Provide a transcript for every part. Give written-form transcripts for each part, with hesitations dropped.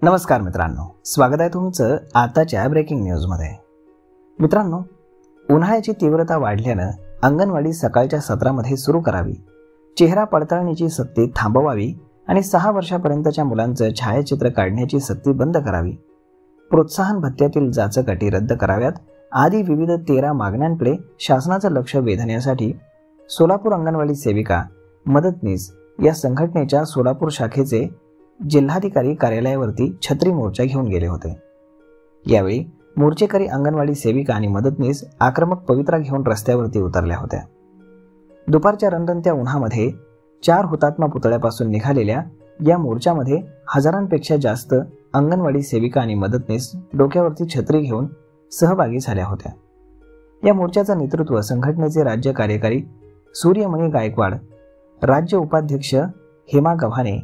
नमस्कार मित्रांनो, स्वागत आहे तुमचं आताच्या ब्रेकिंग न्यूजमध्ये। मित्रांनो, उन्हाळ्याची तीव्रता वाढल्यानं अंगणवाडी सकाळच्या सत्रामध्ये सुरू करावी, चेहरा पडताळणीची सक्ती थांबवावी आणि 6 वर्षापर्यंतच्या मुलांचं छायाचित्र काढण्याची सक्ती बंद करावी, प्रोत्साहन भत्त्यातील जाचक-अटी रद्द कराव्यात आदी विविध 13 मागण्यांकडे शासनाचं लक्ष वेधण्यासाठी सोलापूर अंगणवाडी सेविका मदतनीस या संघटनेच्या सोलापूर शाखेचे जिल्हाधिकारी कार्यालयावरती छत्री मोर्चा घेऊन गेले होते। यावेळी मोर्चेकरी अंगणवाडी सेविका आणि मदतनीस आक्रमक पवित्रा घेऊन रस्त्यावरती उतरल्या होत्या। दुपारच्या रणरणत्या उन्हामध्ये 4 हुतात्मा पुतळ्यापासून निघालेल्या या मोर्चामध्ये हजारांपेक्षा जास्त अंगणवाडी सेविका आणि मदतनीस डोक्यावरती छत्री घेऊन सहभागी झाल्या होत्या। या मोर्चाचं नेतृत्व संघटनेचे राज्य कार्यकारी सूर्यमणी गायकवाड, राज्य उपाध्यक्ष हेमा गव्हाणे,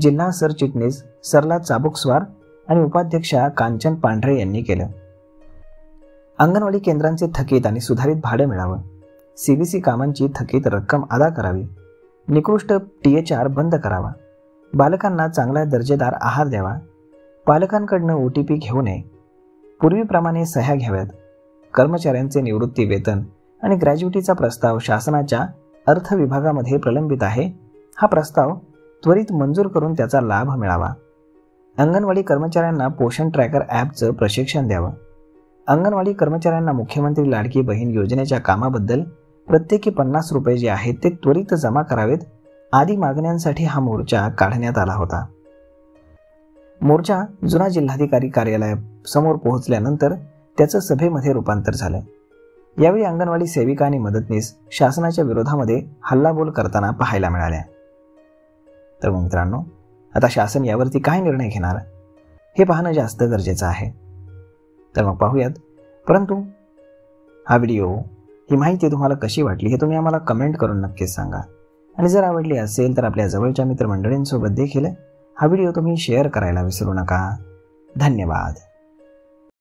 जिल्हा सरचिटणीस सरला चाबुकस्वार आणि उपाध्यक्षा कांचन पांढरे यांनी केलं। अंगणवाडी केंद्रांचे थकीत आणि सुधारित भाडं मिळावं, सीबीसी कामांची थकीत रक्कम अदा करावी, निकृष्ट THR बंद करावा, बालकांना चांगला दर्जेदार आहार द्यावा, पालकांकडनं OTP घेऊ नये, पूर्वीप्रमाणे सह्या घ्याव्यात, कर्मचाऱ्यांचे निवृत्ती वेतन आणि ग्रॅज्युटीचा प्रस्ताव शासनाच्या अर्थ विभागामध्ये प्रलंबित आहे, हा प्रस्ताव त्वरित मंजूर करून त्याचा लाभ मिळावा, अंगणवाडी कर्मचाऱ्यांना पोषण ट्रॅकर ॲपचं प्रशिक्षण द्यावं, अंगणवाडी कर्मचाऱ्यांना मुख्यमंत्री लाडकी बहीण योजनेच्या कामाबद्दल प्रत्येकी 50 रुपये जे आहेत ते त्वरित जमा करावेत आदी मागण्यांसाठी हा मोर्चा काढण्यात आला होता। मोर्चा जुना जिल्हाधिकारी कार्यालयासमोर पोहोचल्यानंतर त्याचं सभेमध्ये रूपांतर झालं। यावेळी अंगणवाडी सेविका आणि मदतनीस शासनाच्या विरोधामध्ये हल्लाबोल करताना पाहायला मिळाल्या। तर मग मित्रांनो, आता शासन यावरती काय निर्णय घेणार हे पाहणं जास्त गरजेचं आहे। तर मग पाहूयात, परंतु हा व्हिडिओ, ही माहिती तुम्हाला कशी वाटली हे तुम्ही आम्हाला कमेंट करून नक्कीच सांगा आणि जर आवडली असेल तर आपल्या जवळच्या मित्रमंडळींसोबत देखील हा व्हिडिओ तुम्ही शेअर करायला विसरू नका। धन्यवाद।